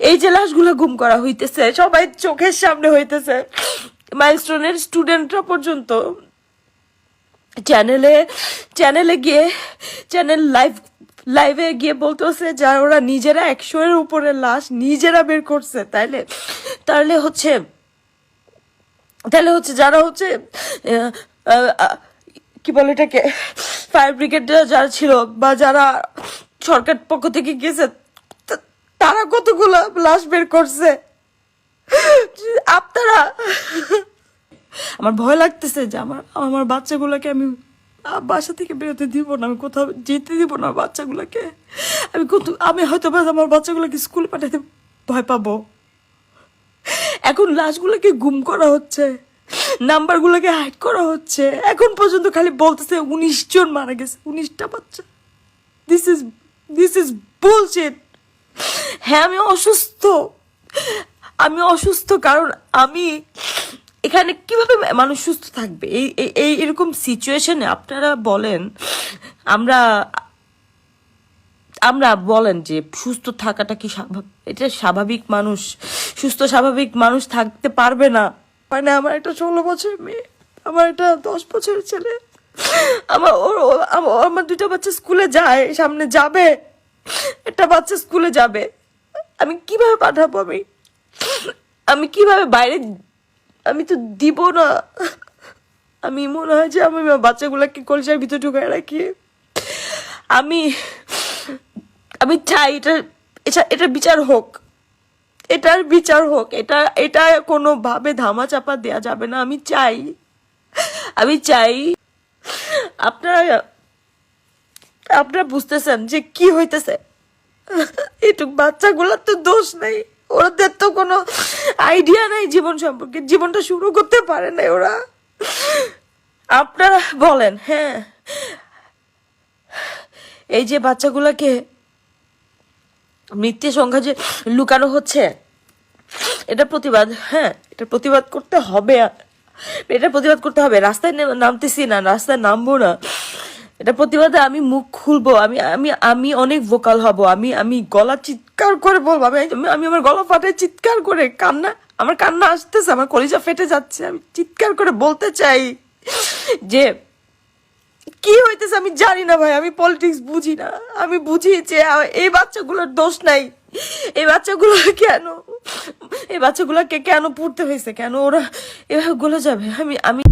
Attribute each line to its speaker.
Speaker 1: এই যে লাশগুলো গুম করা হইতেছে সবাই চোখের সামনে হইতেছে, মাইলস্টোনের স্টুডেন্টরা পর্যন্ত চ্যানেলে গিয়ে লাইভে গিয়ে বলতেছে যা ওরা নিজেরা 100-এর উপরে লাশ নিজেরা বের করছে। তাহলে হচ্ছে যারা হচ্ছে কি বলে এটাকে ফায়ার ব্রিগেড যারা ছিল বা যারা সরকার পক্ষ থেকে গেছে তারা কতগুলো লাশ বের করছে। আপনারা, আমার ভয় লাগতেছে যে আমার বাচ্চাগুলোকে আমি বাসা থেকে বেরোতে দিব না, আমি কোথাও যেতে দিব না বাচ্চাগুলোকে। আমি হয়তো আমার বাচ্চাগুলোকে স্কুল পাঠাতে ভয় পাবো। এখন লাশগুলোকে গুম করা হচ্ছে, নাম্বারগুলোকে হাইড করা হচ্ছে। এখন পর্যন্ত খালি বলতেছে 19 জন মারা গেছে, 19টা বাচ্চা। This is bullshit. হ্যাঁ আমি অসুস্থ কারণ আমি এখানে কিভাবে মানুষ সুস্থ থাকবে এই এরকম সিচুয়েশনে? আপনারা বলেন, আমরা বলেন যে সুস্থ থাকাটা কি এটা স্বাভাবিক? মানুষ সুস্থ স্বাভাবিক মানুষ থাকতে পারবে না? মানে আমার একটা 16 বছরের মেয়ে, আমার একটা 10 বছরের ছেলে, আমার 2টা বাচ্চা স্কুলে যায়, সামনে যাবে, একটা বাচ্চা স্কুলে যাবে, আমি কিভাবে পাঠাবো? আমি কিভাবে বাইরে, আমি তো দিব না। আমি মনে হয় যে আমি বাচ্চাগুলোকে কলেজের ভিতরে ঢুকায় রাখি। আমি চাই এটা বিচার হোক, এটার বিচার হোক। এটা কোনোভাবে ধামাচাপা দেয়া যাবে না। আমি চাই আপনারা বুঝতেছেন যে কি হইতেছে। এটুক বাচ্চাগুলোর তো দোষ নেই, ওদের তো কোনো আইডিয়া নেই জীবন সম্পর্কে, জীবনটা শুরু করতে পারে না ওরা। আপনারা বলেন, হ্যাঁ এই যে বাচ্চাগুলোকে মৃত্যুর সংখ্যা যে লুকানো হচ্ছে, এটা প্রতিবাদ করতে হবে। রাস্তায় নামতেছি না, রাস্তায় নামবো না, এটা প্রতিবাদে আমি মুখ খুলবো, আমি অনেক ভোকাল হব, আমি গলা চিৎকার করে বলবো, আমি আমার গলা ফাটায় চিৎকার করে আমার কান্না আসতেছে, আমার কলিজা ফেটে যাচ্ছে। আমি চিৎকার করে বলতে চাই যে কি হইতেছে আমি জানি না ভাই, আমি পলিটিক্স বুঝি না। আমি বুঝি যে এই বাচ্চাগুলোর দোষ নাই, এই বাচ্চাগুলোকে কেন পড়তে হয়েছে, কেন ওরা এভাবে গলে যাবে। আমি